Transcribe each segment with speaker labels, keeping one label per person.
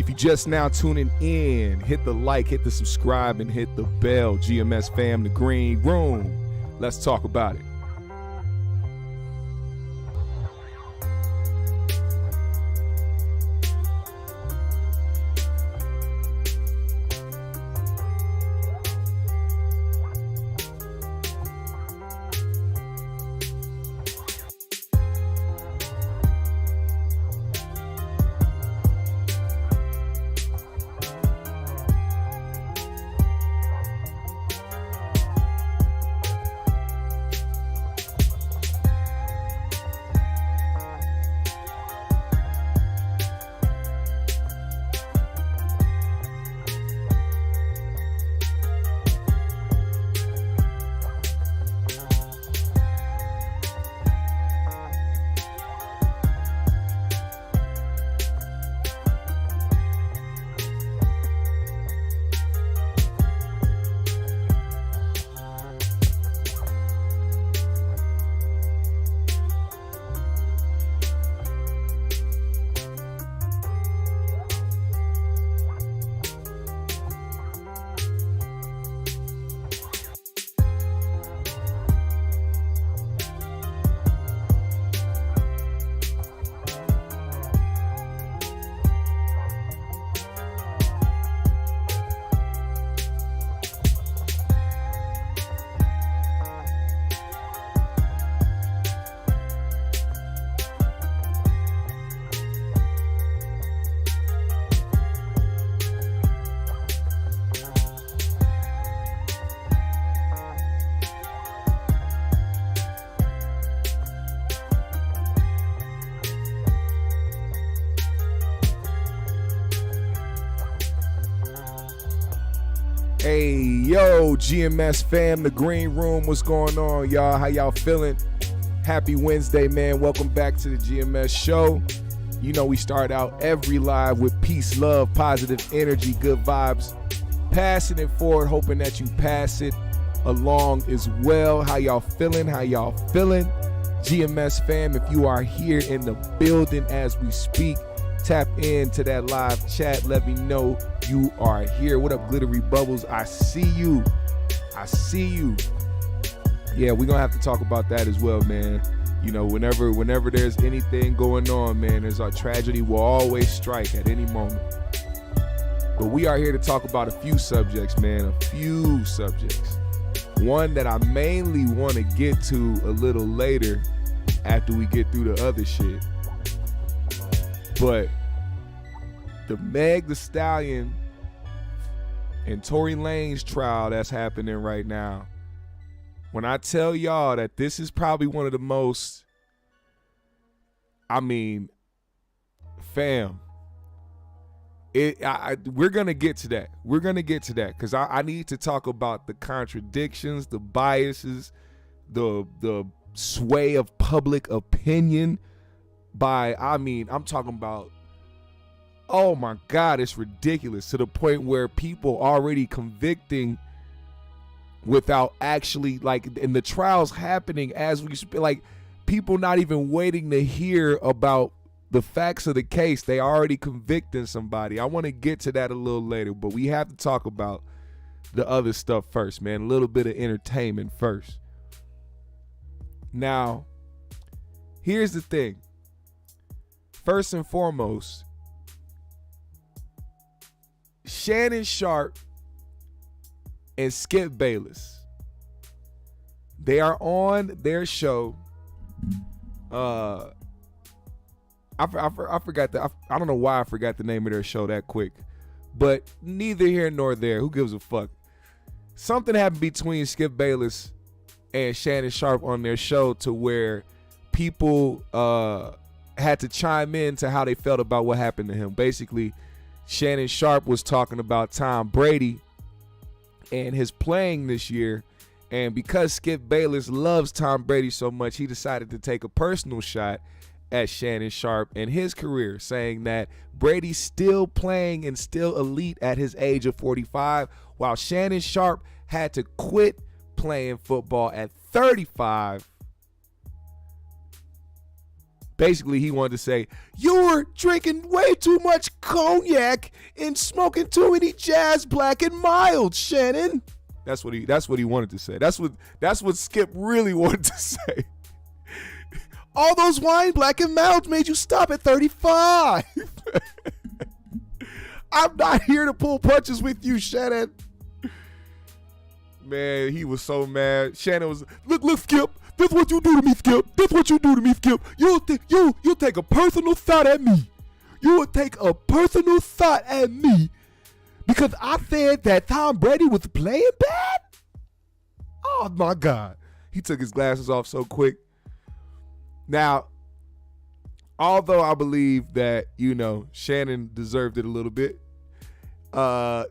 Speaker 1: If you just now tuning in, hit the like, hit the subscribe, and hit the bell. GMS fam, the green room. Let's talk about it. Hey, yo, GMS fam, the green room, what's going on, y'all? How y'all feeling? Happy Wednesday, man. Welcome back to the GMS show. You know we start out every live with peace, love, positive energy, good vibes. Passing it forward, hoping that you pass it along as well. How y'all feeling? How y'all feeling? GMS fam, if you are here in the building as we speak, tap into that live chat. Let me know you are here. What up, Glittery Bubbles? I see you. I see you. Yeah, we're gonna have to talk about that as well, man. You know, whenever there's anything going on, man, there's a tragedy will always strike at any moment. But we are here to talk about a few subjects, man. A few subjects. One that I mainly want to get to a little later after we get through the other shit. But the Meg the Stallion and Tory Lanez trial that's happening right now. When I tell y'all that this is probably one of the most, fam, we're going to get to that. We're going to get to that because I need to talk about the contradictions, the biases, the sway of public opinion I'm talking about, oh my God, it's ridiculous to the point where people already convicting without actually, and the trials happening as we speak, people not even waiting to hear about the facts of the case. They already convicting somebody. I want to get to that a little later, but we have to talk about the other stuff first, man. A little bit of entertainment first. Now, here's the thing. First and foremost, Shannon Sharpe and Skip Bayless, they are on their show. I forgot I don't know why I forgot the name of their show that quick, but neither here nor there. Who gives a fuck? Something happened between Skip Bayless and Shannon Sharpe on their show to where people had to chime in to how they felt about what happened to him. Basically, Shannon Sharpe was talking about Tom Brady and his playing this year, and because Skip Bayless loves Tom Brady so much, he decided to take a personal shot at Shannon Sharpe and his career, saying that Brady's still playing and still elite at his age of 45, while Shannon Sharpe had to quit playing football at 35 basically he wanted to say, you were drinking way too much cognac and smoking too many jazz black and mild, Shannon. That's what he wanted to say. That's what Skip really wanted to say. All those wine black and mild made you stop at 35. I'm not here to pull punches with you, Shannon. Man, he was so mad. Shannon was, look, Skip. That's what you do to me, Skip. That's what you do to me, Skip. You'll take a personal thought at me. You will take a personal thought at me because I said that Tom Brady was playing bad? Oh, my God. He took his glasses off so quick. Now, although I believe that, Shannon deserved it a little bit,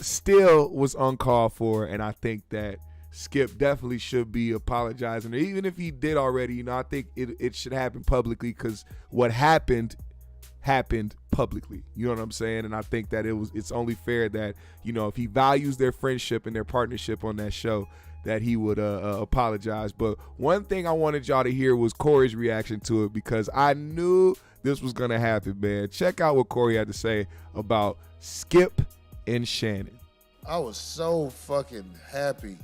Speaker 1: still was uncalled for, and I think that Skip definitely should be apologizing. Even if he did already, I think it should happen publicly because what happened publicly. You know what I'm saying? And I think that it's only fair that, if he values their friendship and their partnership on that show, that he would apologize. But one thing I wanted y'all to hear was Corey's reaction to it because I knew this was going to happen, man. Check out what Corey had to say about Skip and Shannon.
Speaker 2: I was so fucking happy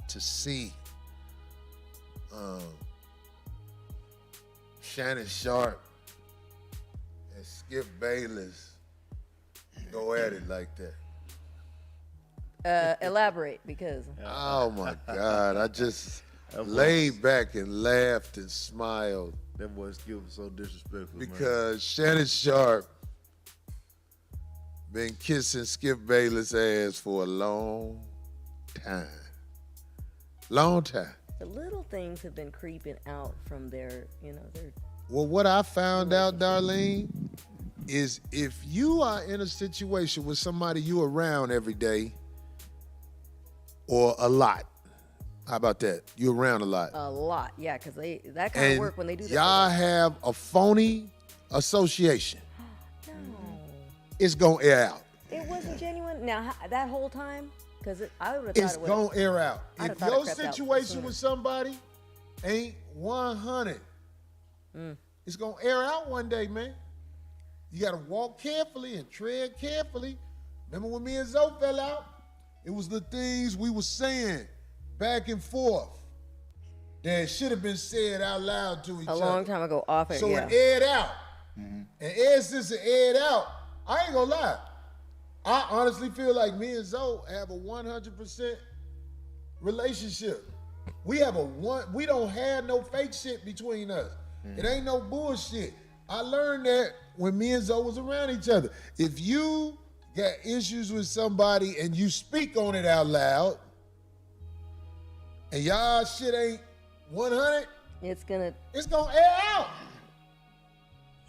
Speaker 2: to see Shannon Sharpe and Skip Bayless go at it like that.
Speaker 3: Elaborate, because.
Speaker 2: Oh my God! I just laid back and laughed and smiled.
Speaker 4: That boy Skip was so disrespectful.
Speaker 2: Because Shannon Sharpe been kissing Skip Bayless' ass for a long time. Long time.
Speaker 3: The little things have been creeping out from their.
Speaker 2: Well, what I found out, Darlene, is if you are in a situation with somebody you around every day or a lot, how about that? You around a lot.
Speaker 3: A lot, yeah, because that kind of work when they do that.
Speaker 2: Y'all have a phony association.
Speaker 3: No.
Speaker 2: It's going to air out.
Speaker 3: It wasn't genuine. Now, that whole time, because I would have thought
Speaker 2: It's
Speaker 3: it would.
Speaker 2: going to air out.
Speaker 3: I'd have
Speaker 2: If
Speaker 3: thought it
Speaker 2: your
Speaker 3: crept out
Speaker 2: situation
Speaker 3: sooner.
Speaker 2: with somebody ain't 100, it's going to air out one day, man. You got to walk carefully and tread carefully. Remember when me and Zoe fell out? It was the things we were saying back and forth that should have been said out loud to each other.
Speaker 3: A long time ago, off air,
Speaker 2: So
Speaker 3: yeah.
Speaker 2: it aired out. And ever since it aired out, I ain't gonna lie. I honestly feel like me and Zoe have a 100% relationship. We don't have no fake shit between us. It ain't no bullshit. I learned that when me and Zoe was around each other. If you got issues with somebody and you speak on it out loud, and y'all shit ain't 100,
Speaker 3: It's gonna.
Speaker 2: air out.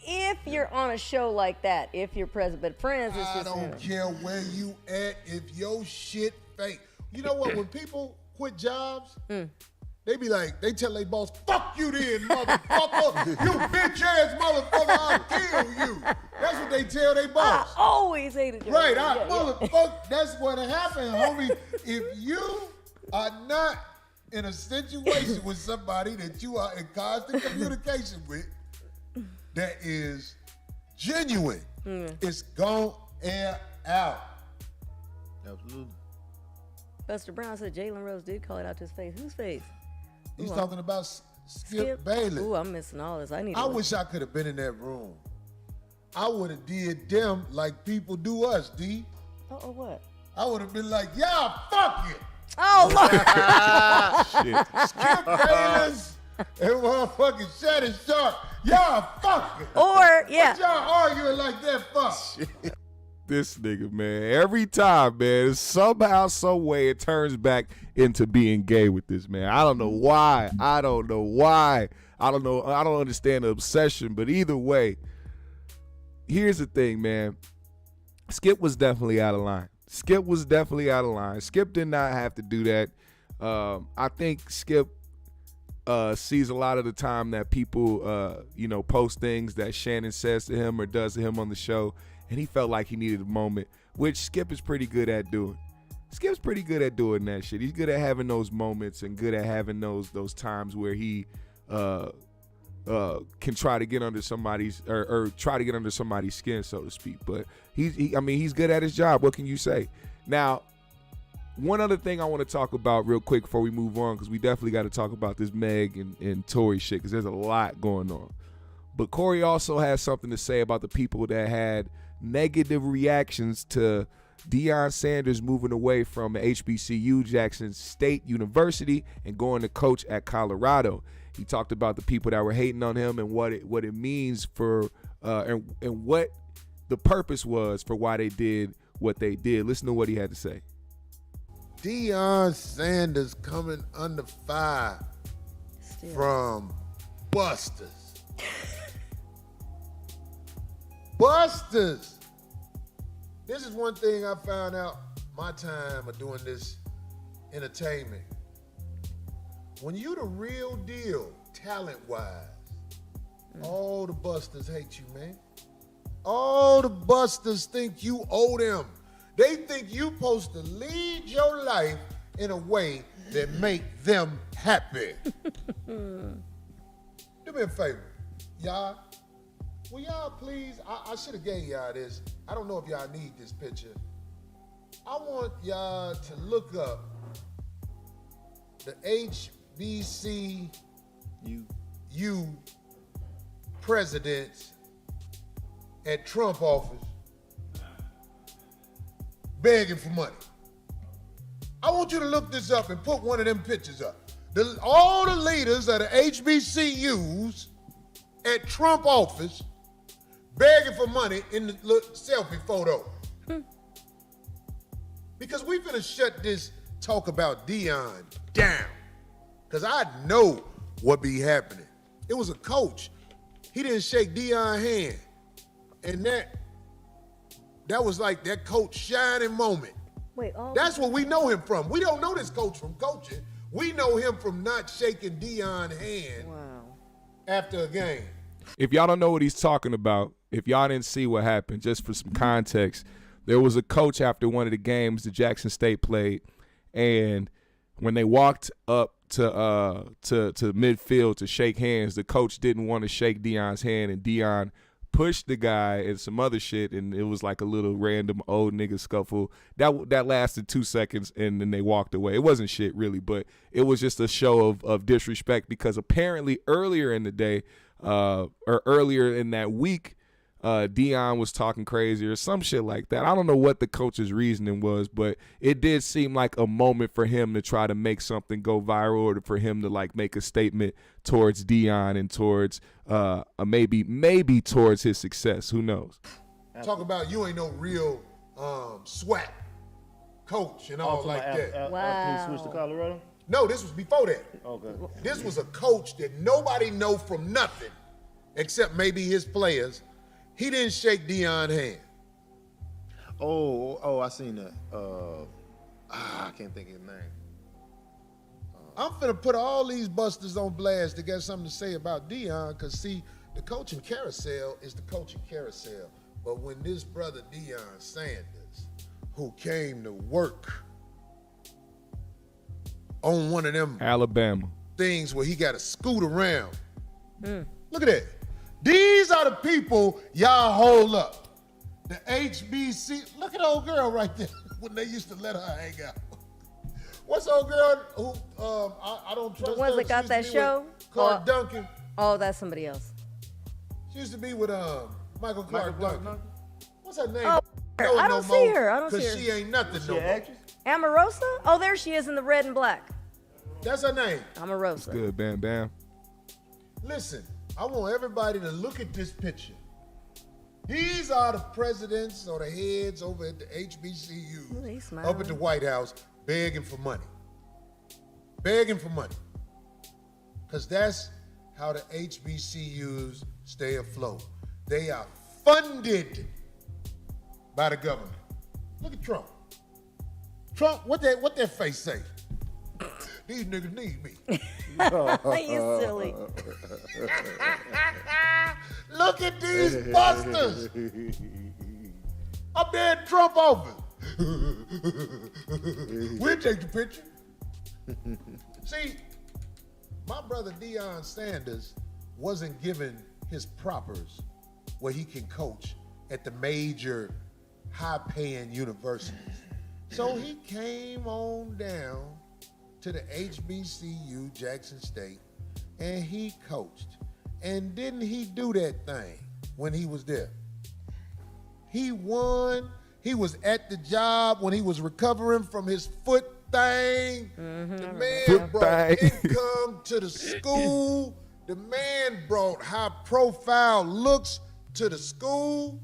Speaker 3: If you're on a show like that, if you're present, but friends, it's
Speaker 2: I
Speaker 3: just.
Speaker 2: don't care where you at if your shit fake. You know what? When people quit jobs, they be like, they tell their boss, fuck you then, motherfucker. You bitch ass motherfucker, I'll kill you. That's what they tell their
Speaker 3: I
Speaker 2: boss.
Speaker 3: always hated you.
Speaker 2: Right, motherfucker, that's what happened, homie. If you are not in a situation with somebody that you are in constant communication with that is genuine, it's gon' air out.
Speaker 4: Absolutely.
Speaker 3: Buster Brown said Jalen Rose did call it out to his face. Whose face?
Speaker 2: He's talking about Skip Bayless.
Speaker 3: Ooh, I'm missing all this.
Speaker 2: I wish I could have been in that room. I would have did them like people do us, D.
Speaker 3: Oh, what?
Speaker 2: I would have been like, yeah, fuck it.
Speaker 3: Oh, Lord.
Speaker 1: Shit.
Speaker 2: Skip Bayless and motherfucking Shannon Sharpe. Y'all fuck it.
Speaker 3: Or, yeah.
Speaker 2: What y'all arguing like that for?
Speaker 1: This nigga, man. Every time, man, somehow, some way, it turns back into being gay with this man. I don't know why. I don't understand the obsession, but either way, here's the thing, man. Skip was definitely out of line. Skip did not have to do that. I think Skip sees a lot of the time that people, post things that Shannon says to him or does to him on the show, and he felt like he needed a moment, which Skip is pretty good at doing. Skip's pretty good at doing that shit. He's good at having those moments and good at having those times where he can try to get under somebody's or try to get under somebody's skin, so to speak. But he's good at his job. What can you say? Now, one other thing I want to talk about real quick before we move on, because we definitely got to talk about this Meg and Tory shit, because there's a lot going on. But Corey also has something to say about the people that had negative reactions to Deion Sanders moving away from HBCU, Jackson State University, and going to coach at Colorado. He talked about the people that were hating on him and what it means for and what the purpose was for why they did what they did. Listen to what he had to say.
Speaker 2: Deion Sanders coming under fire from busters. Busters. This is one thing I found out my time of doing this entertainment. When you the real deal, talent-wise, all the busters hate you, man. All the busters think you owe them. They think you supposed to lead your life in a way that make them happy. Do me a favor, y'all. Will y'all please, I should have gave y'all this. I don't know if y'all need this picture. I want y'all to look up the HBCU presidents at Trump office begging for money. I want you to look this up and put one of them pictures up. All the leaders of the HBCUs at Trump office begging for money in the selfie photo. Because we finna shut this talk about Deion down. Because I know what be happening. It was a coach. He didn't shake Deion's hand. And that was like that coach shining moment. That's what we know him from. We don't know this coach from coaching. We know him from not shaking Deion's hand after a game.
Speaker 1: If y'all don't know what he's talking about, if y'all didn't see what happened, just for some context, there was a coach after one of the games that Jackson State played, and when they walked up to midfield to shake hands, the coach didn't want to shake Deion's hand, and Deion pushed the guy and some other shit, and it was like a little random old nigga scuffle. That lasted 2 seconds, and then they walked away. It wasn't shit, really, but it was just a show of disrespect, because apparently earlier in the day, or earlier in that week, Deion was talking crazy or some shit like that. I don't know what the coach's reasoning was, but it did seem like a moment for him to try to make something go viral, or for him to like make a statement towards Deion and towards maybe towards his success. Who knows?
Speaker 2: Talk about you ain't no real SWAT coach and all like that.
Speaker 4: After he switched to Colorado?
Speaker 2: No, this was before that.
Speaker 4: Okay.
Speaker 2: This was a coach that nobody know from nothing except maybe his players. He didn't shake Deion's hand.
Speaker 4: Oh, I seen that. I can't think of his name.
Speaker 2: I'm finna put all these busters on blast to get something to say about Deion, because see, the coaching carousel is the coaching carousel. But when this brother Deion Sanders, who came to work on one of them
Speaker 1: Alabama
Speaker 2: things where he got to scoot around. Look at that. These are the people y'all hold up. The HBC. Look at the old girl right there when they used to let her hang out. What's the old girl who I don't trust?
Speaker 3: The ones
Speaker 2: her.
Speaker 3: that got that show?
Speaker 2: Clark Duncan.
Speaker 3: Oh, that's somebody else.
Speaker 2: She used to be with Michael Clark Duncan. What's her name?
Speaker 3: Oh, I don't see her. I don't see her.
Speaker 2: Because she ain't nothing no more.
Speaker 3: Amarosa? Oh, there she is in the red and black.
Speaker 2: That's her name.
Speaker 3: Amarosa.
Speaker 1: good, Bam Bam.
Speaker 2: Listen, I want everybody to look at this picture. These are the presidents or the heads over at the HBCUs up at the White House begging for money. Begging for money. Because that's how the HBCUs stay afloat. They are funded by the government. Look at Trump. Trump, what that face say? These niggas need me.
Speaker 3: You silly.
Speaker 2: Look at these busters. Up there in Trump office. We'll take the picture. See, my brother Deion Sanders wasn't given his propers where he can coach at the major high-paying universities. So he came on down to the HBCU, Jackson State, and he coached. And didn't he do that thing when he was there? He won. He was at the job when he was recovering from his foot thing. The man brought income to the school. The man brought high-profile looks to the school.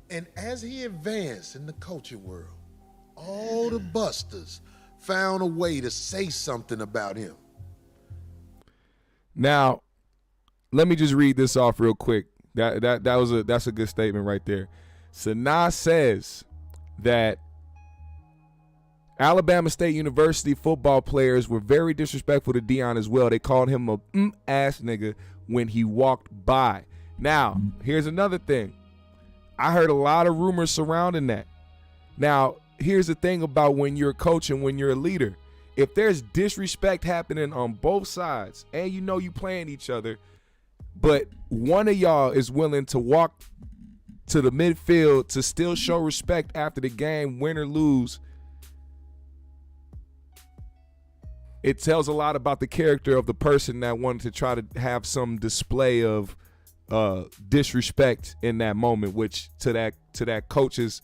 Speaker 2: And as he advanced in the coaching world, all the busters found a way to say something about him.
Speaker 1: Now, let me just read this off real quick. That's a good statement right there. Sanaa says that Alabama State University football players were very disrespectful to Deion as well. They called him a ass nigga when he walked by. Now, here's another thing. I heard a lot of rumors surrounding that. Now, here's the thing about when you're a coach and when you're a leader. If there's disrespect happening on both sides and you know you playing each other, but one of y'all is willing to walk to the midfield to still show respect after the game, win or lose, it tells a lot about the character of the person that wanted to try to have some display of disrespect in that moment, which to that coach's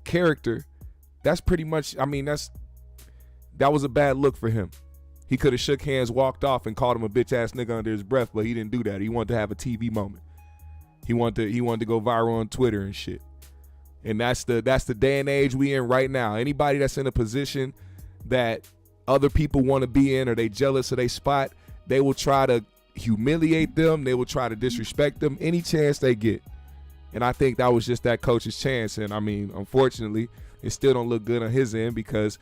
Speaker 1: character, that's pretty much, I mean, that was a bad look for him. He could have shook hands, walked off, and called him a bitch ass nigga under his breath, but he didn't do that. He wanted to have a TV moment. He wanted to go viral on Twitter and shit. And that's the day and age we in right now. Anybody that's in a position that other people want to be in, or they jealous of their spot, they will try to humiliate them. They will try to disrespect them any chance they get. And I think that was just that coach's chance. And I mean, unfortunately, it still don't look good on his end because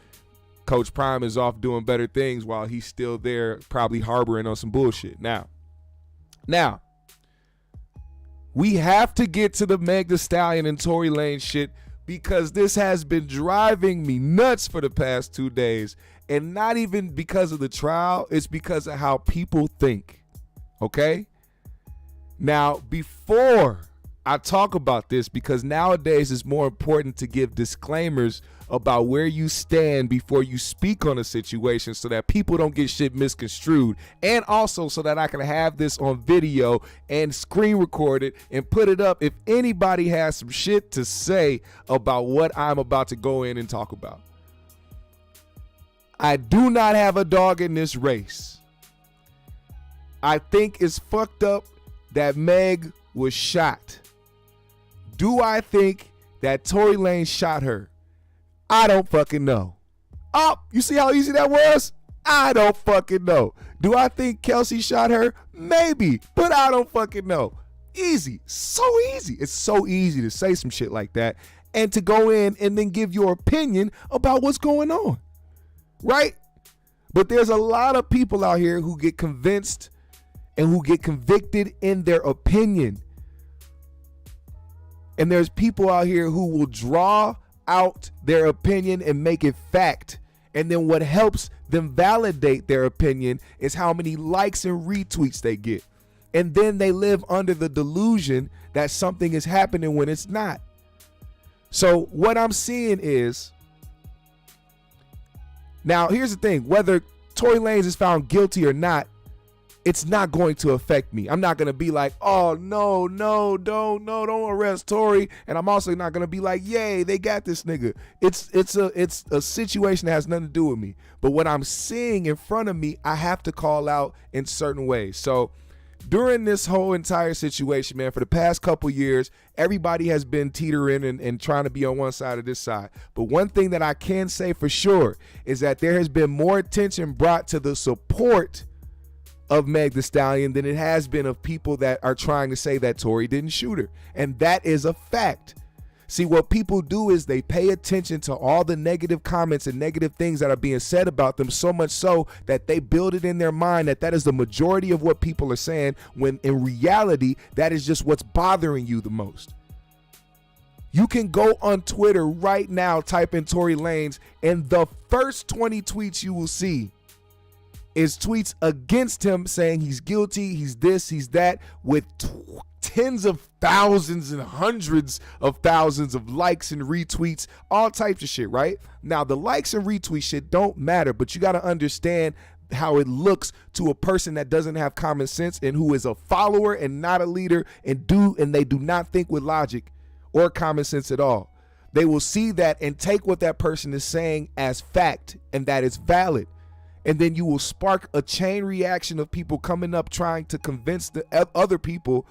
Speaker 1: Coach Prime is off doing better things while he's still there, probably harboring on some bullshit. Now, we have to get to the Meg Thee Stallion and Tory Lanez shit because this has been driving me nuts for the past 2 days. And not even because of the trial, it's because of how people think. Okay? Now, before I talk about this, because nowadays it's more important to give disclaimers about where you stand before you speak on a situation so that people don't get shit misconstrued, and also so that I can have this on video and screen record it and put it up if anybody has some shit to say about what I'm about to go in and talk about. I do not have a dog in this race. I think it's fucked up that Meg was shot. Do I think that Tory Lanez shot her? I don't fucking know. Oh, you see how easy that was? I don't fucking know. Do I think Kelsey shot her? Maybe, but I don't fucking know. Easy. So easy. It's so easy to say some shit like that and to go in and then give your opinion about what's going on. Right? But there's a lot of people out here who get convinced and who get convicted in their opinion. And there's people out here who will draw out their opinion and make it fact. And then what helps them validate their opinion is how many likes and retweets they get. And then they live under the delusion that something is happening when it's not. So what I'm seeing is, now here's the thing, whether Tory Lanez is found guilty or not, it's not going to affect me. I'm not going to be like, oh, don't arrest Tory. And I'm also not going to be like, yay, they got this nigga. It's a situation that has nothing to do with me. But what I'm seeing in front of me, I have to call out in certain ways. So during this whole entire situation, man, for the past couple years, everybody has been teetering and trying to be on one side or this side. But one thing that I can say for sure is that there has been more attention brought to the support of Meg Thee Stallion than it has been of people that are trying to say that Tory didn't shoot her. And that is a fact. See, what people do is they pay attention to all the negative comments and negative things that are being said about them, so much so that they build it in their mind that is the majority of what people are saying, when in reality, that is just what's bothering you the most. You can go on Twitter right now, type in Tory Lanez, and the first 20 tweets you will see is tweets against him saying he's guilty, he's this, he's that, with tens of thousands and hundreds of thousands of likes and retweets, all types of shit, right? Now, the likes and retweet shit don't matter, but you got to understand how it looks to a person that doesn't have common sense and who is a follower and not a leader and they do not think with logic or common sense at all. They will see that and take what that person is saying as fact and that it's valid. And then you will spark a chain reaction of people coming up trying to convince the other people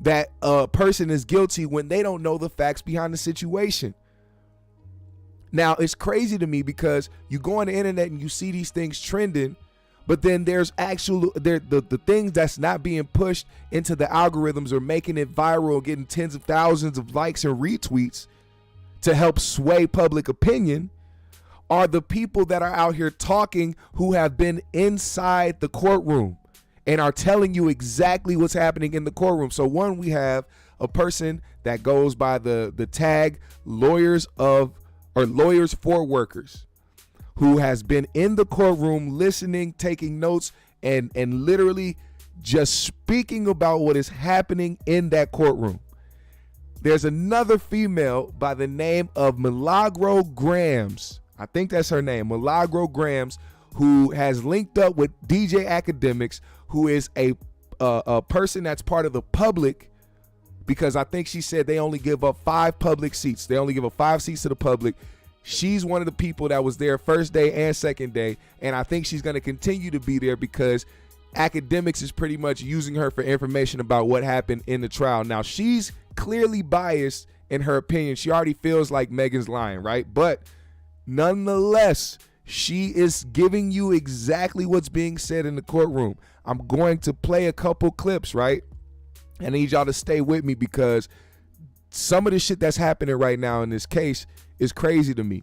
Speaker 1: that a person is guilty when they don't know the facts behind the situation. Now, it's crazy to me because you go on the internet and you see these things trending, but then there's the things that's not being pushed into the algorithms or making it viral, getting tens of thousands of likes and retweets to help sway public opinion are the people that are out here talking who have been inside the courtroom and are telling you exactly what's happening in the courtroom. So one, we have a person that goes by the tag lawyers for workers, who has been in the courtroom listening, taking notes, and literally just speaking about what is happening in that courtroom. There's another female by the name of Milagro Grams. I think that's her name, Milagro Grams, who has linked up with DJ Akademiks, who is a person that's part of the public, because I think she said they only give up 5 public seats. They only give up 5 seats to the public. She's one of the people that was there first day and second day, and I think she's going to continue to be there because Akademiks is pretty much using her for information about what happened in the trial. Now, she's clearly biased in her opinion. She already feels like Megan's lying, right? But nonetheless, she is giving you exactly what's being said in the courtroom. I'm going to play a couple clips, right? I need y'all to stay with me because some of the shit that's happening right now in this case is crazy to me,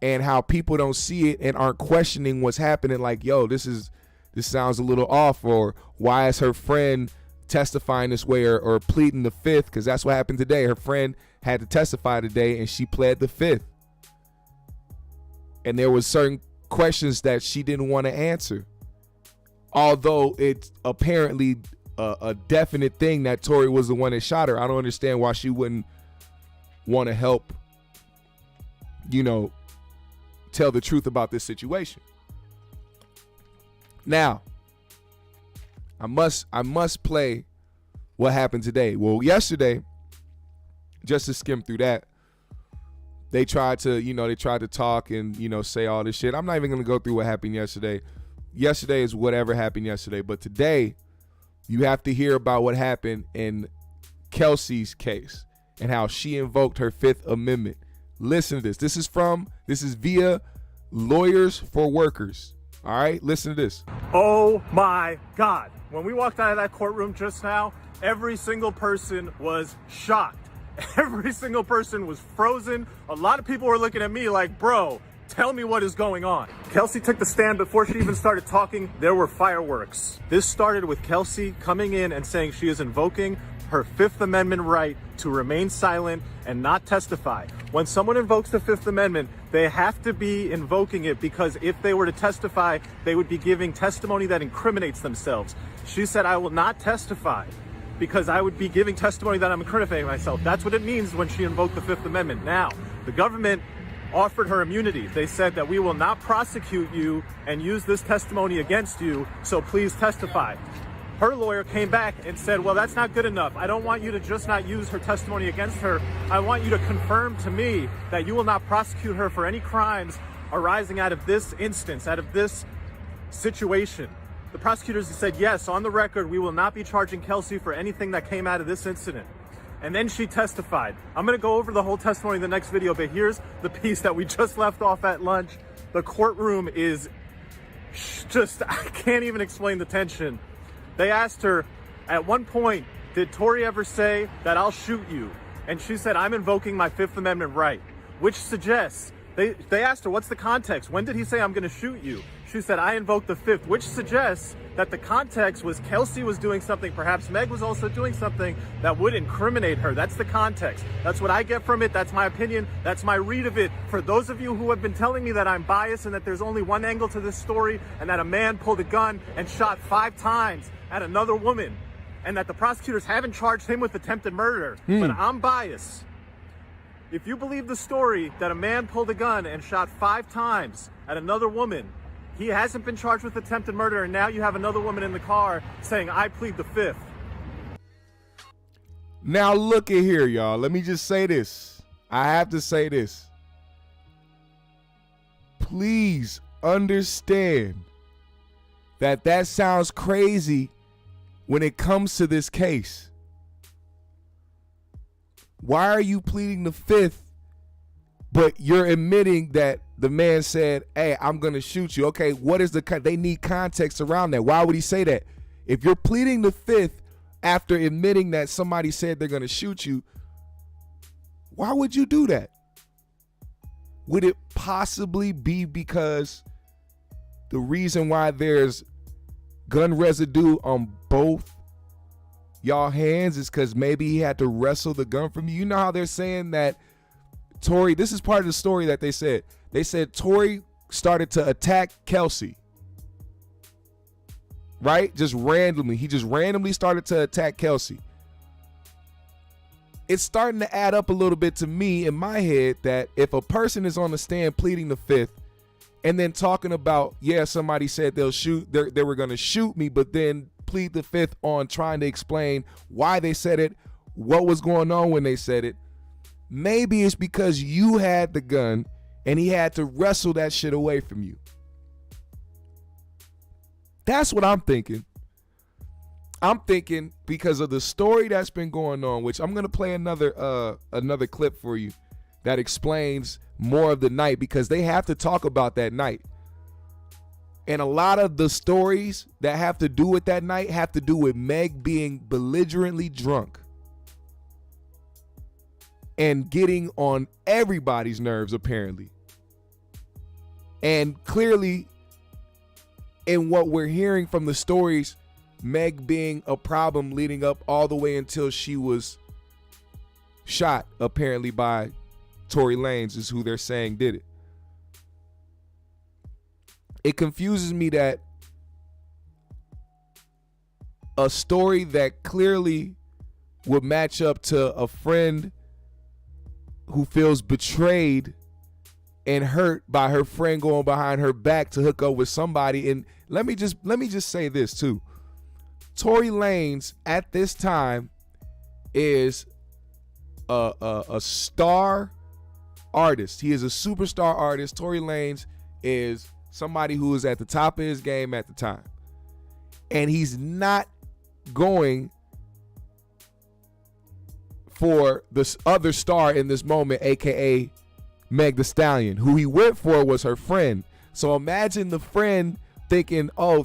Speaker 1: and how people don't see it and aren't questioning what's happening. Like, yo, this sounds a little off, or why is her friend testifying this way or pleading the fifth? Because that's what happened today. Her friend had to testify today and she pled the fifth. And there was certain questions that she didn't want to answer. Although it's apparently a definite thing that Tory was the one that shot her. I don't understand why she wouldn't want to help, tell the truth about this situation. Now, I must play what happened today. Well, yesterday, just to skim through that, they tried to talk and, say all this shit. I'm not even going to go through what happened yesterday. Yesterday is whatever happened yesterday. But today, you have to hear about what happened in Kelsey's case and how she invoked her Fifth Amendment. Listen to this. This is via Lawyers for Workers. All right, listen to this.
Speaker 5: Oh my God. When we walked out of that courtroom just now, every single person was shocked. Every single person was frozen. A lot of people were looking at me like, bro, tell me what is going on. Kelsey took the stand. Before she even started talking, there were fireworks. This started with Kelsey coming in and saying she is invoking her Fifth Amendment right to remain silent and not testify. When someone invokes the Fifth Amendment, they have to be invoking it because if they were to testify, they would be giving testimony that incriminates themselves. She said, I will not testify because I would be giving testimony that I'm incriminating myself. That's what it means when she invoked the Fifth Amendment. Now, the government offered her immunity. They said that we will not prosecute you and use this testimony against you, so please testify. Her lawyer came back and said, well, that's not good enough. I don't want you to just not use her testimony against her. I want you to confirm to me that you will not prosecute her for any crimes arising out of this instance, out of this situation. The prosecutors said, yes, on the record, we will not be charging Kelsey for anything that came out of this incident. And then she testified. I'm going to go over the whole testimony in the next video, but here's the piece that we just left off at lunch. The courtroom is just, I can't even explain the tension. They asked her, at one point, did Tory ever say that I'll shoot you? And she said, I'm invoking my Fifth Amendment right, which suggests They asked her, what's the context? When did he say, I'm going to shoot you? She said, I invoked the fifth, which suggests that the context was Kelsey was doing something. Perhaps Meg was also doing something that would incriminate her. That's the context. That's what I get from it. That's my opinion. That's my read of it. For those of you who have been telling me that I'm biased and that there's only one angle to this story and that a man pulled a gun and shot 5 times at another woman and that the prosecutors haven't charged him with attempted murder, but I'm biased. If you believe the story that a man pulled a gun and shot 5 times at another woman, he hasn't been charged with attempted murder, and now you have another woman in the car saying, I plead the fifth.
Speaker 1: Now look at here, y'all. Let me just say this. I have to say this. Please understand that sounds crazy when it comes to this case. Why are you pleading the fifth, but you're admitting that the man said, hey, I'm going to shoot you? Okay, what is they need context around that. Why would he say that? If you're pleading the fifth after admitting that somebody said they're going to shoot you, why would you do that? Would it possibly be because the reason why there's gun residue on both y'all hands is because maybe he had to wrestle the gun from you? You know how they're saying that Tory, this is part of the story that they said. They said Tory started to attack Kelsey. Right? Just randomly. He just randomly started to attack Kelsey. It's starting to add up a little bit to me in my head that if a person is on the stand pleading the fifth and then talking about, yeah, somebody said they were going to shoot me, but then plead the fifth on trying to explain why they said it, what was going on when they said it, maybe it's because you had the gun and he had to wrestle that shit away from you. That's what I'm thinking. I'm thinking because of the story that's been going on, which I'm going to play another clip for you that explains more of the night, because they have to talk about that night. And a lot of the stories that have to do with that night have to do with Meg being belligerently drunk and getting on everybody's nerves, apparently. And clearly, in what we're hearing from the stories, Meg being a problem leading up all the way until she was shot, apparently by Tory Lanez, is who they're saying did it. It confuses me that a story that clearly would match up to a friend who feels betrayed and hurt by her friend going behind her back to hook up with somebody. And let me just say this too. Tory Lanez at this time is a star artist. He is a superstar artist. Tory Lanez is somebody who is at the top of his game at the time. And he's not going for this other star in this moment, aka Meg the Stallion. Who he went for was her friend. So imagine the friend thinking, oh,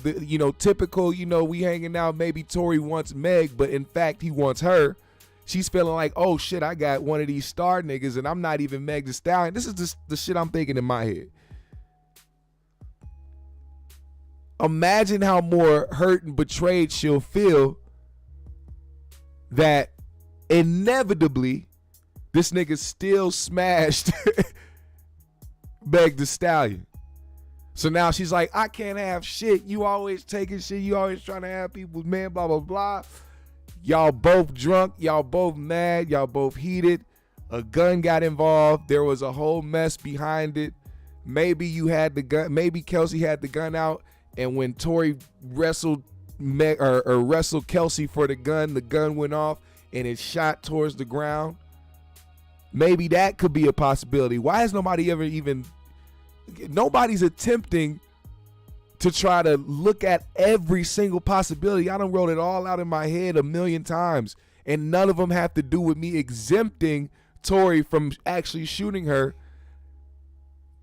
Speaker 1: typical, we hanging out, maybe Tory wants Meg, but in fact he wants her. She's feeling like, oh shit, I got one of these star niggas and I'm not even Meg the Stallion. This is the shit I'm thinking in my head. Imagine how more hurt and betrayed she'll feel that inevitably this nigga still smashed Meg the Stallion. So now she's like, I can't have shit. You always taking shit. You always trying to have people's man, blah, blah, blah. Y'all both drunk. Y'all both mad. Y'all both heated. A gun got involved. There was a whole mess behind it. Maybe you had the gun. Maybe Kelsey had the gun out. And when Tory wrestled Meg or wrestled Kelsey for the gun went off and it shot towards the ground. Maybe that could be a possibility. Why has nobody ever nobody's attempting to try to look at every single possibility. I done wrote it all out in my head a million times, and none of them have to do with me exempting Tory from actually shooting her.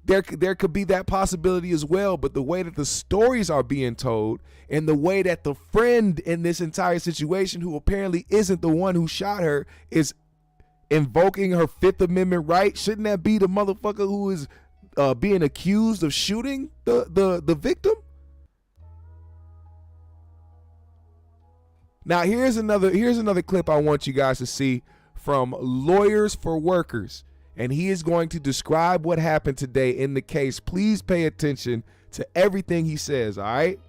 Speaker 1: There could be that possibility as well, but the way that the stories are being told and the way that the friend in this entire situation, who apparently isn't the one who shot her, is invoking her Fifth Amendment right, shouldn't that be the motherfucker who is being accused of shooting the victim? Now here's another clip I want you guys to see from Lawyers for Workers, and he is going to describe what happened today in the case. Please pay attention to everything he says, all right?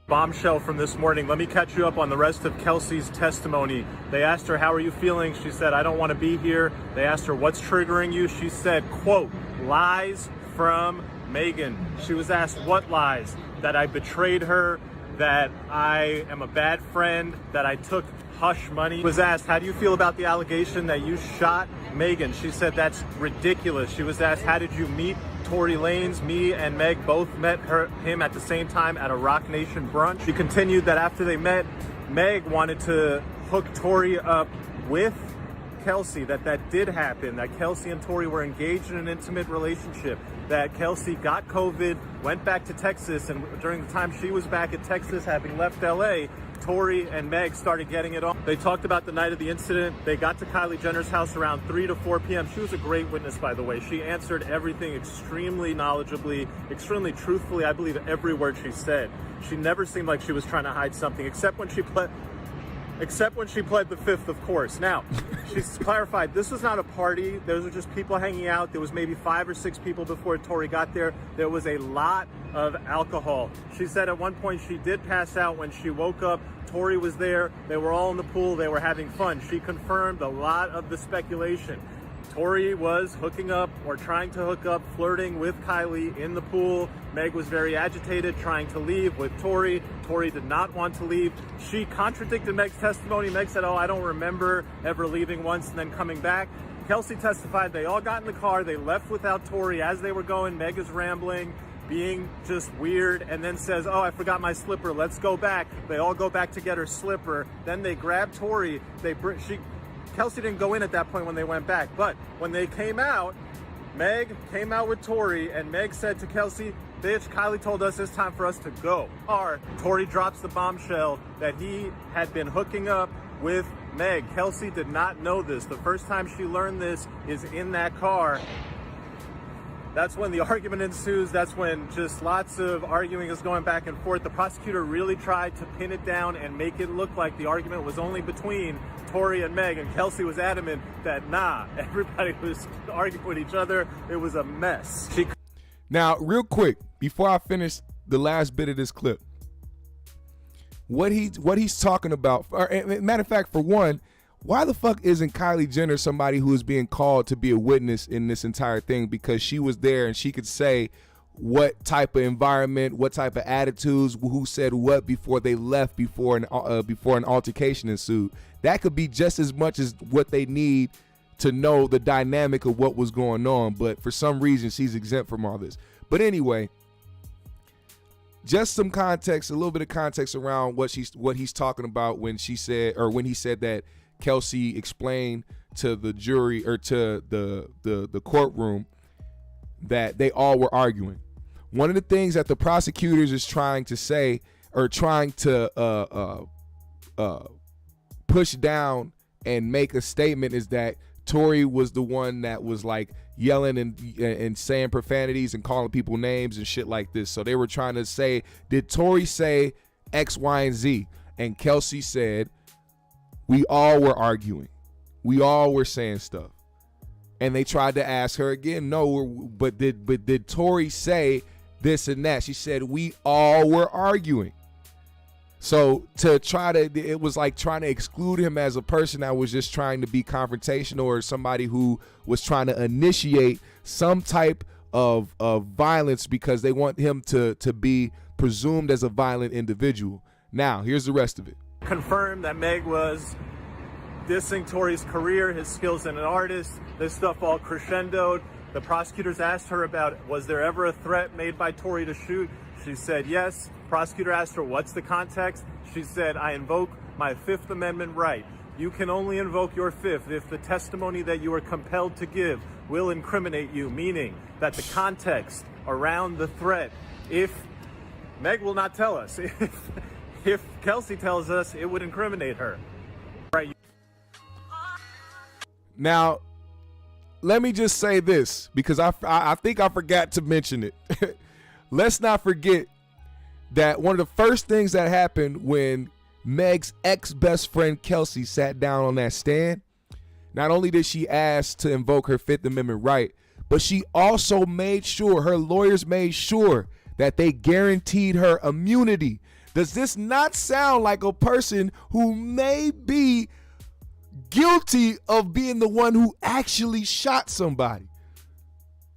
Speaker 5: Bombshell from this morning. Let me catch you up on the rest of Kelsey's testimony. They asked her, how are you feeling? She said, I don't want to be here. They asked her, what's triggering you? She said, quote, lies from Megan. She was asked, what lies? That I betrayed her, that I am a bad friend, that I took hush money. She was asked, how do you feel about the allegation that you shot Megan? She said, that's ridiculous. She was asked, how did you meet Tory Lanez? Me and Meg both met him at the same time at a Rock Nation brunch. She continued that after they met, Meg wanted to hook Tory up with Kelsey, that did happen, that Kelsey and Tory were engaged in an intimate relationship, that Kelsey got COVID, went back to Texas, and during the time she was back at Texas, having left LA, Tory and Meg started getting it on. They talked about the night of the incident. They got to Kylie Jenner's house around 3 to 4 p.m. She was a great witness, by the way. She answered everything extremely knowledgeably, extremely truthfully. I believe every word she said. She never seemed like she was trying to hide something, except when she pled the fifth, of course. Now, she's clarified this was not a party. Those were just people hanging out. There was maybe 5 or 6 people before Tory got there. There was a lot of alcohol. She said at one point she did pass out. When she woke up, Tory was there. They were all in the pool. They were having fun. She confirmed a lot of the speculation. Tory was hooking up or trying to hook up, flirting with Kylie in the pool. Meg was very agitated, trying to leave with Tory. Tory did not want to leave. She contradicted Meg's testimony. Meg said, oh, I don't remember ever leaving once and then coming back. Kelsey testified they all got in the car. They left without Tory. As they were going, Meg is rambling, being just weird, and then says, oh, I forgot my slipper. Let's go back. They all go back to get her slipper. Then they grab Tory. Kelsey didn't go in at that point when they went back, but when they came out, Meg came out with Tory, and Meg said to Kelsey, bitch, Kylie told us it's time for us to go. Tory drops the bombshell that he had been hooking up with Meg. Kelsey did not know this. The first time she learned this is in that car. That's when the argument ensues. That's when just lots of arguing is going back and forth. The prosecutor really tried to pin it down and make it look like the argument was only between Tory and Meg, and Kelsey was adamant that nah, everybody was arguing with each other. It was a mess.
Speaker 1: Now, real quick, before I finish the last bit of this clip, what he's talking about, matter of fact, for one, why the fuck isn't Kylie Jenner somebody who is being called to be a witness in this entire thing? Because she was there and she could say what type of environment, what type of attitudes, who said what before they left, before an altercation ensued. That could be just as much as what they need to know the dynamic of what was going on. But for some reason, she's exempt from all this. But anyway, just some context, a little bit of context around what he's talking about when he said that Kelsey explained to the jury or to the courtroom that they all were arguing. One of the things that the prosecutors is trying to say or trying to push down and make a statement is that Tory was the one that was like yelling and saying profanities and calling people names and shit like this. So they were trying to say, did Tory say X, Y, and Z? And Kelsey said, we all were arguing. We all were saying stuff. And they tried to ask her again, no, but did Tory say this and that? She said, we all were arguing. So it was like trying to exclude him as a person that was just trying to be confrontational or somebody who was trying to initiate some type of violence because they want him to be presumed as a violent individual. Now, here's the rest of it.
Speaker 5: Confirmed that Meg was dissing Tory's career, his skills as an artist. This stuff all crescendoed. The prosecutors asked her about, was there ever a threat made by Tory to shoot? She said yes. Prosecutor asked her, what's the context? She said, I invoke my Fifth Amendment right. You can only invoke your fifth if the testimony that you are compelled to give will incriminate you, meaning that the context around the threat, if Meg will not tell us, if Kelsey tells us, it would incriminate her. Right.
Speaker 1: Now, let me just say this, because I think I forgot to mention it. Let's not forget that one of the first things that happened when Meg's ex-best friend Kelsey sat down on that stand, not only did she ask to invoke her Fifth Amendment right, but she also made sure, her lawyers made sure, that they guaranteed her immunity. Does this not sound like a person who may be guilty of being the one who actually shot somebody?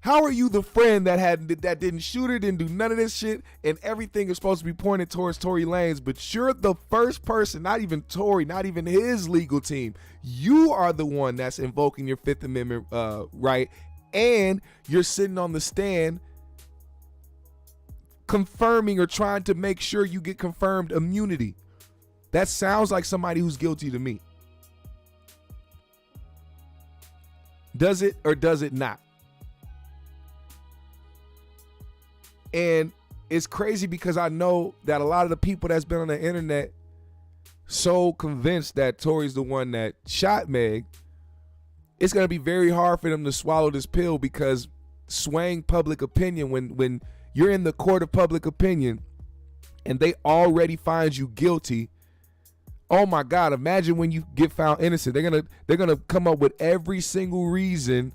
Speaker 1: How are you the friend that didn't shoot her, didn't do none of this shit, and everything is supposed to be pointed towards Tory Lanez, but you're the first person, not even Tory, not even his legal team. You are the one that's invoking your Fifth Amendment right, and you're sitting on the stand confirming or trying to make sure you get confirmed immunity. That sounds like somebody who's guilty to me. Does it or does it not? And it's crazy because I know that a lot of the people that's been on the internet so convinced that Tory's the one that shot Meg, it's going to be very hard for them to swallow this pill, because swaying public opinion, when you're in the court of public opinion and they already find you guilty, oh my God, imagine when you get found innocent. They're gonna come up with every single reason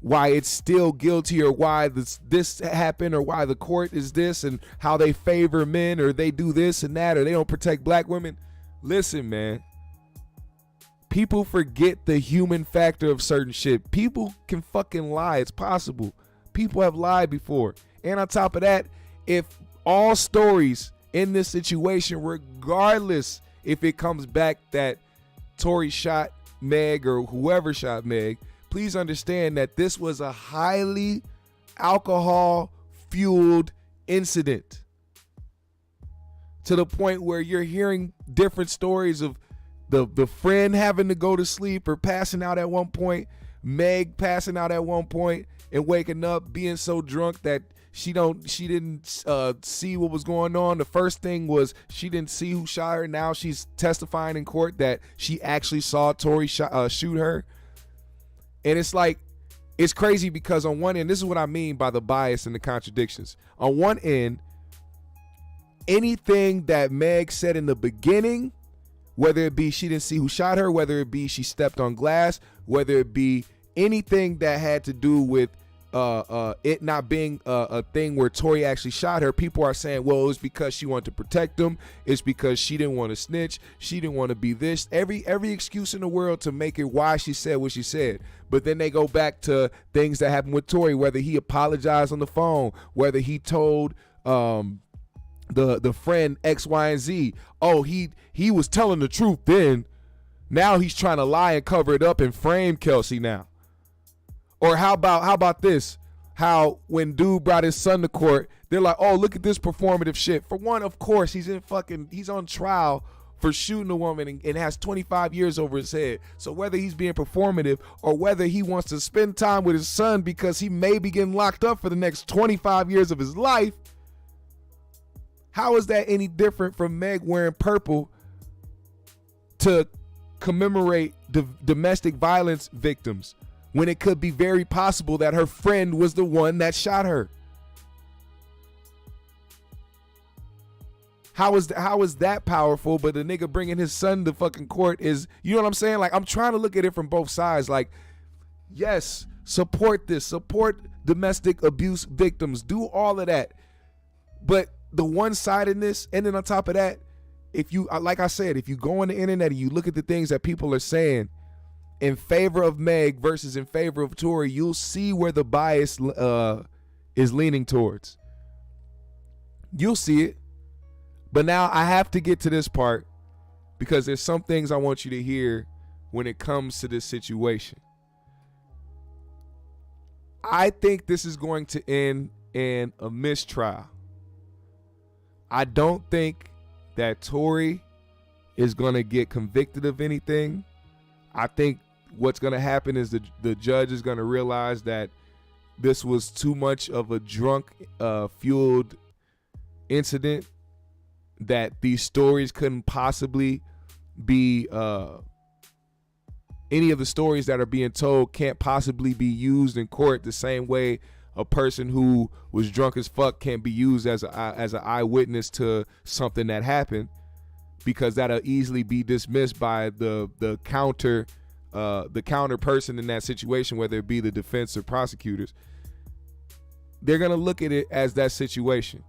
Speaker 1: why it's still guilty, or why this happened, or why the court is this, and how they favor men, or they do this and that, or they don't protect black women. Listen, man, people forget the human factor of certain shit. People can fucking lie. It's possible. People have lied before. And on top of that, if all stories in this situation, regardless if it comes back that Tory shot Meg or whoever shot Meg, please understand that this was a highly alcohol-fueled incident, to the point where you're hearing different stories of the friend having to go to sleep or passing out at one point, Meg passing out at one point and waking up being so drunk that she didn't see what was going on. The first thing was she didn't see who shot her. Now she's testifying in court that she actually saw Tory shoot her. And it's like, it's crazy because on one end, this is what I mean by the bias and the contradictions. On one end, anything that Meg said in the beginning, whether it be she didn't see who shot her, whether it be she stepped on glass, whether it be anything that had to do with it not being a thing where Tory actually shot her, people are saying, well, it was because she wanted to protect him. It's because she didn't want to snitch. She didn't want to be this. Every excuse in the world to make it why she said what she said. But then they go back to things that happened with Tory, whether he apologized on the phone, whether he told the friend X, Y, and Z, oh, he was telling the truth then. Now he's trying to lie and cover it up and frame Kelsey now. Or how about this? How when dude brought his son to court, they're like, oh, look at this performative shit. For one, of course, he's on trial for shooting a woman and has 25 years over his head. So whether he's being performative or whether he wants to spend time with his son because he may be getting locked up for the next 25 years of his life, how is that any different from Meg wearing purple to commemorate domestic violence victims, when it could be very possible that her friend was the one that shot her? How is that powerful? But the nigga bringing his son to fucking court is, you know what I'm saying? Like, I'm trying to look at it from both sides. Like, yes, support this, support domestic abuse victims, do all of that. But the one-sidedness, and then on top of that, if you, like I said, if you go on the internet and you look at the things that people are saying in favor of Meg versus in favor of Tory, you'll see where the bias is leaning towards. You'll see it. But now I have to get to this part because there's some things I want you to hear when it comes to this situation. I think this is going to end in a mistrial. I don't think that Tory is going to get convicted of anything. I think what's going to happen is the judge is going to realize that this was too much of a drunk, fueled incident, that these stories couldn't possibly be any of the stories that are being told can't possibly be used in court the same way a person who was drunk as fuck can't be used as an eyewitness to something that happened, because that'll easily be dismissed by the counter person in that situation, whether it be the defense or prosecutors. They're gonna look at it as that situation,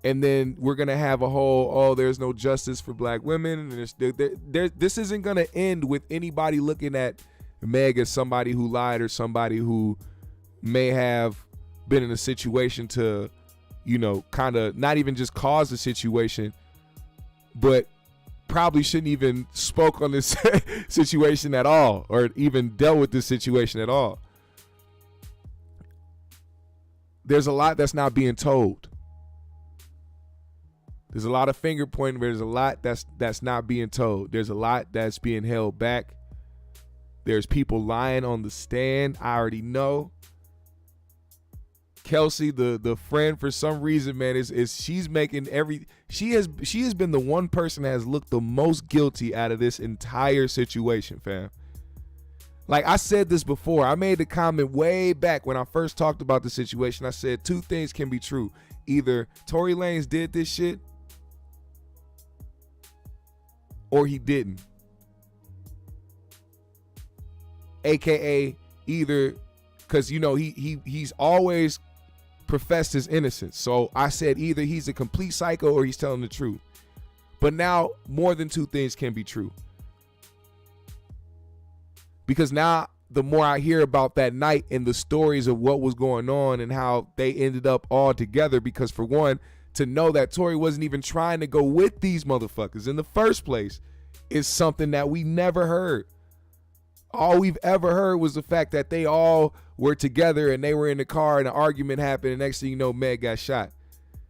Speaker 1: and then we're gonna have a whole there's no justice for black women, and this isn't gonna end with anybody looking at Meg as somebody who lied or somebody who may have been in a situation to, kind of not even just cause the situation, but probably shouldn't even spoke on this situation at all, or even dealt with this situation at all. There's a lot that's not being told. There's a lot of finger pointing, but there's a lot that's not being told. There's a lot that's being held back. There's people lying on the stand. I already know. Kelsey, the friend, for some reason, man, she's making she has been the one person that has looked the most guilty out of this entire situation, fam. Like I said this before, I made the comment way back when I first talked about the situation. I said two things can be true. Either Tory Lanez did this shit or he didn't. AKA either, because he's always professed his innocence. So I said either he's a complete psycho or he's telling the truth. But now more than two things can be true. Because now the more I hear about that night and the stories of what was going on and how they ended up all together, because for one, to know that Tory wasn't even trying to go with these motherfuckers in the first place is something that we never heard. All we've ever heard was the fact that they all were together and they were in the car and an argument happened, and next thing you know, Meg got shot.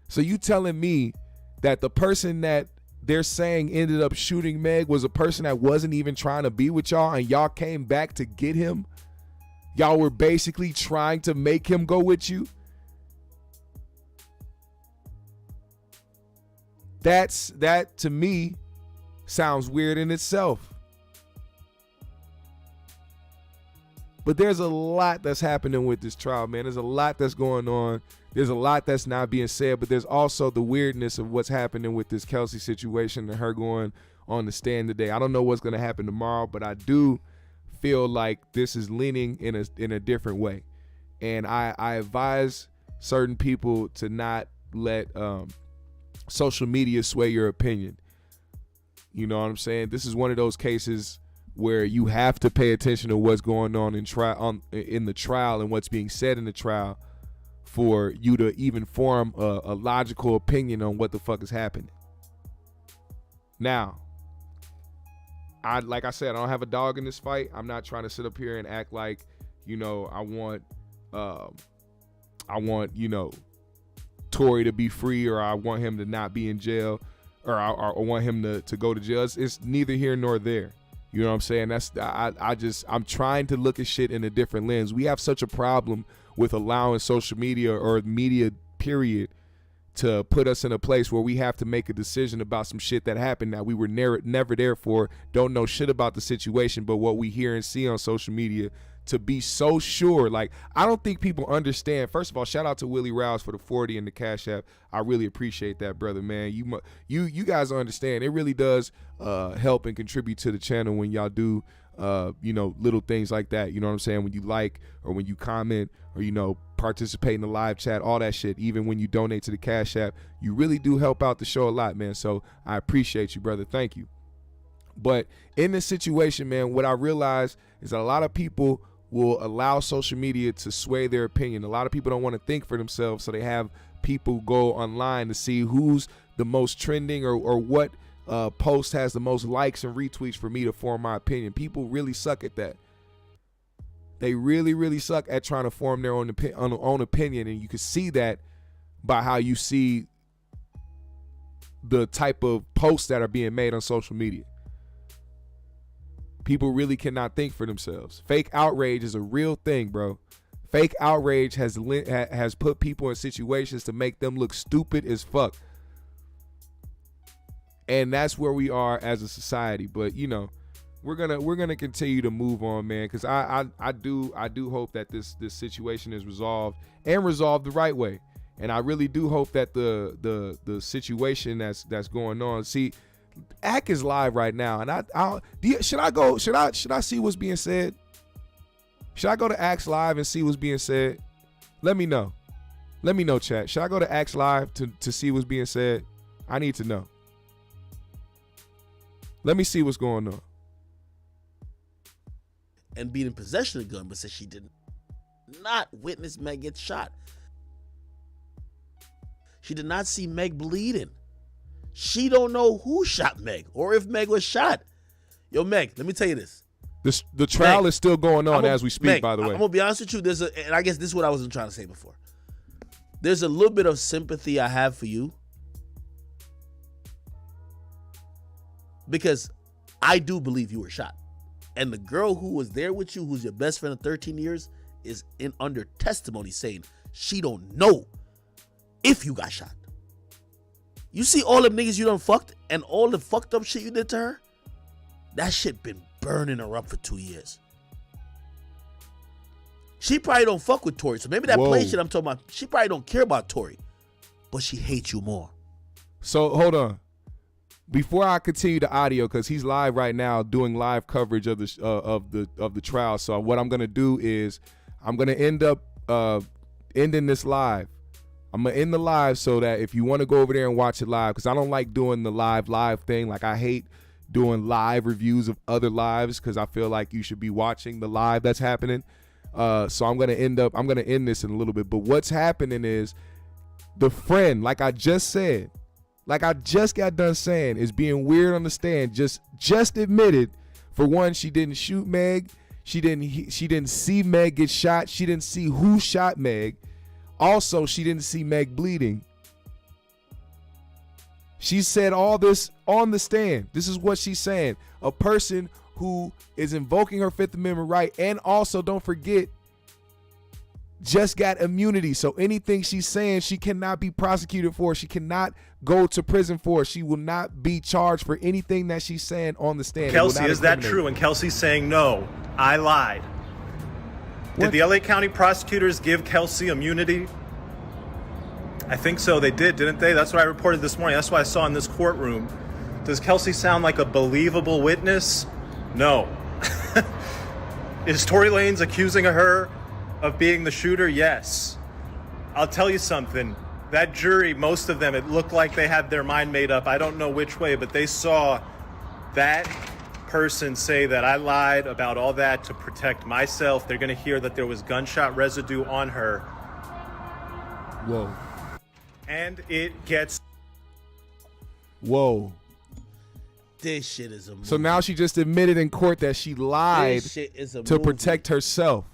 Speaker 1: So you telling me that the person that they're saying ended up shooting Meg was a person that wasn't even trying to be with y'all, and y'all came back to get him? Y'all were basically trying to make him go with you? That to me sounds weird in itself. But there's a lot that's happening with this trial, man. There's a lot that's going on. There's a lot that's not being said, but there's also the weirdness of what's happening with this Kelsey situation and her going on the stand today. I don't know what's going to happen tomorrow, but I do feel like this is leaning in a different way. And I advise certain people to not let social media sway your opinion. You know what I'm saying? This is one of those cases where you have to pay attention to what's going on in the trial and what's being said in the trial for you to even form a logical opinion on what the fuck is happening. Now, like I said, I don't have a dog in this fight. I'm not trying to sit up here and act like, I want Tory to be free, or I want him to not be in jail, or I want him to go to jail. It's neither here nor there. You know what I'm saying? I'm trying to look at shit in a different lens. We have such a problem with allowing social media or media period to put us in a place where we have to make a decision about some shit that happened that we were never there for, don't know shit about the situation, but what we hear and see on social media to be so sure. Like, I don't think people understand. First of all, shout out to Willie Rouse for the 40 and the Cash App. I really appreciate that, brother, man. You guys understand. It really does help and contribute to the channel when y'all do little things like that. You know what I'm saying? When you like, or when you comment, or participate in the live chat, all that shit. Even when you donate to the Cash App, you really do help out the show a lot, man. So I appreciate you, brother. Thank you. But in this situation, man, what I realize is that a lot of people will allow social media to sway their opinion. A lot of people don't want to think for themselves, so they have people go online to see who's the most trending or what post has the most likes and retweets for me to form my opinion. People really suck at that. They really, really suck at trying to form their own opinion, and you can see that by how you see the type of posts that are being made on social media. People really cannot think for themselves. Fake outrage is a real thing, bro. Fake outrage has put people in situations to make them look stupid as fuck. And that's where we are as a society. But, we're we're gonna continue to move on, man, because I do hope that this situation is resolved and resolved the right way. And I really do hope that the situation that's going on. See, Ak is live right now, and should I see what's being said? Should I go to Ak's live and see what's being said? Let me know. Let me know, chat. Should I go to Ak's live to see what's being said? I need to know. Let me see what's going on.
Speaker 6: And being in possession of the gun, but said she did not witness Meg get shot. She did not see Meg bleeding. She don't know who shot Meg or if Meg was shot. Yo, Meg, let me tell you this.
Speaker 1: The trial
Speaker 6: Meg,
Speaker 1: is still going on as we speak,
Speaker 6: Meg,
Speaker 1: by the way.
Speaker 6: I'm going to be honest with you. And I guess this is what I wasn't trying to say before. There's a little bit of sympathy I have for you. Because I do believe you were shot. And the girl who was there with you, who's your best friend of 13 years, is under testimony saying she don't know if you got shot. You see all them niggas you done fucked and all the fucked up shit you did to her? That shit been burning her up for 2 years. She probably don't fuck with Tory. So maybe that play shit I'm talking about, she probably don't care about Tory. But she hates you more.
Speaker 1: So hold on. Before I continue the audio, because he's live right now doing live coverage of the trial. So what I'm gonna do is I'm gonna end up ending this live. I'm gonna end the live so that if you want to go over there and watch it live, because I don't like doing the live thing. Like, I hate doing live reviews of other lives because I feel like you should be watching the live that's happening. So I'm gonna end this in a little bit. But what's happening is the friend, like I just said, like I just got done saying, is being weird on the stand. Just admitted, for one, she didn't shoot Meg. She didn't see Meg get shot. She didn't see who shot Meg. Also, she didn't see Meg bleeding. She said all this on the stand. This is what she's saying. A person who is invoking her Fifth Amendment right, and also, don't forget, just got immunity. So anything she's saying, she cannot be prosecuted for. She cannot go to prison for. She will not be charged for anything that she's saying on the stand.
Speaker 5: Kelsey, is that true? And Kelsey's saying, no, I lied. Did the LA County prosecutors give Kelsey immunity? I think so. They did, didn't they? That's what I reported this morning. That's what I saw in this courtroom. Does Kelsey sound like a believable witness? No. Is Tory Lanez accusing her of being the shooter? Yes. I'll tell you something. That jury, most of them, it looked like they had their mind made up. I don't know which way, but they saw that person say that I lied about all that to protect myself. They're going to hear that there was gunshot residue on her.
Speaker 1: Whoa.
Speaker 5: And it gets...
Speaker 1: Whoa.
Speaker 6: This shit is a movie.
Speaker 1: So now she just admitted in court that she lied to protect herself.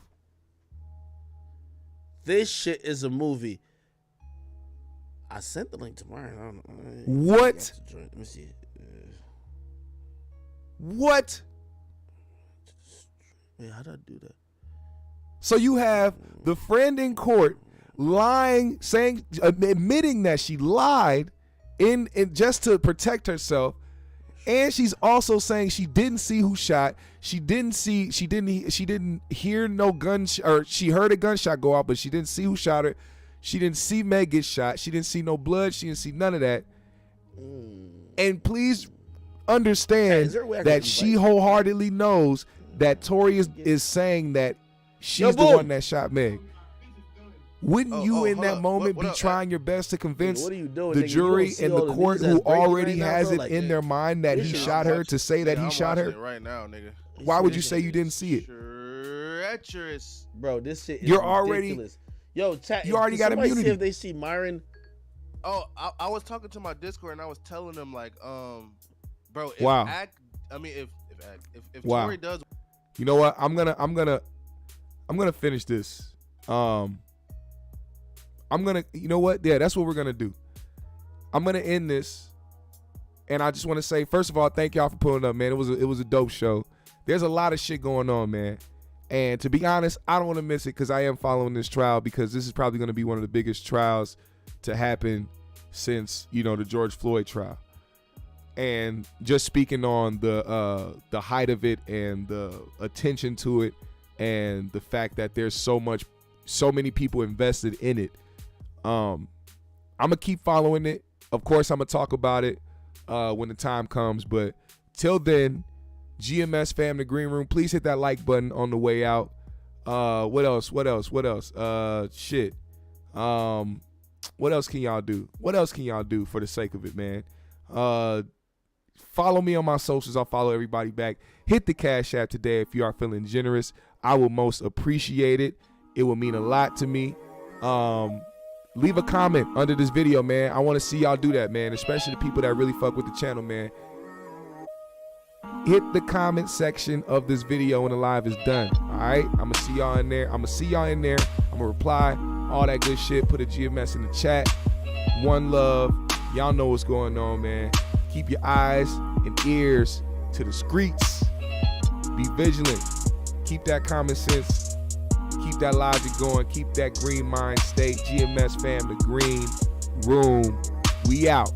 Speaker 6: This shit is a movie. I sent the link to Myron. I don't know.
Speaker 1: What?
Speaker 6: Let me see.
Speaker 1: What?
Speaker 6: Wait, how did I do that?
Speaker 1: So you have the friend in court lying, saying, admitting that she lied in just to protect herself, and she's also saying she didn't see who shot. She didn't hear no gun, or she heard a gunshot go off, but she didn't see who shot her. She didn't see Meg get shot. She didn't see no blood. She didn't see none of that. And please understand that she wholeheartedly knows that Tory is saying that she's the one that shot Meg. Wouldn't you in that moment be trying your best to convince the jury and the court, who already has it in their mind that he shot her, to say that he shot her?
Speaker 4: Right now, nigga.
Speaker 1: Why would you say you didn't see it?
Speaker 4: Treacherous.
Speaker 6: Bro, this shit is
Speaker 1: You're
Speaker 6: ridiculous.
Speaker 1: already...
Speaker 6: Yo, chat.
Speaker 1: You already got immunity.
Speaker 6: See if they see Myron.
Speaker 4: Oh, I was talking to my Discord and I was telling them, like, bro, if
Speaker 1: wow.
Speaker 4: If
Speaker 1: wow.
Speaker 4: Tory does,
Speaker 1: you know what? I'm gonna finish this. You know what? Yeah, that's what we're gonna do. I'm gonna end this, and I just want to say, first of all, thank y'all for pulling up, man. It was a dope show. There's a lot of shit going on, man. And to be honest, I don't want to miss it because I am following this trial, because this is probably going to be one of the biggest trials to happen since, the George Floyd trial. And just speaking on the height of it and the attention to it and the fact that there's so many people invested in it. I'm gonna keep following it. Of course, I'm gonna talk about it when the time comes. But till then, GMS fam, the green room, please hit that like button on the way out. What else? What else can y'all do? What else can y'all do for the sake of it, man? Follow me on my socials. I'll follow everybody back. Hit the Cash App today if you are feeling generous. I will most appreciate it. It will mean a lot to me. Leave a comment under this video, man. I want to see y'all do that, man, especially the people that really fuck with the channel, man. Hit the comment section of this video when the live is done. All right? I'm going to see y'all in there. I'm going to reply. All that good shit. Put a GMS in the chat. One love. Y'all know what's going on, man. Keep your eyes and ears to the streets. Be vigilant. Keep that common sense. Keep that logic going. Keep that green mind state. GMS fam, the green room. We out.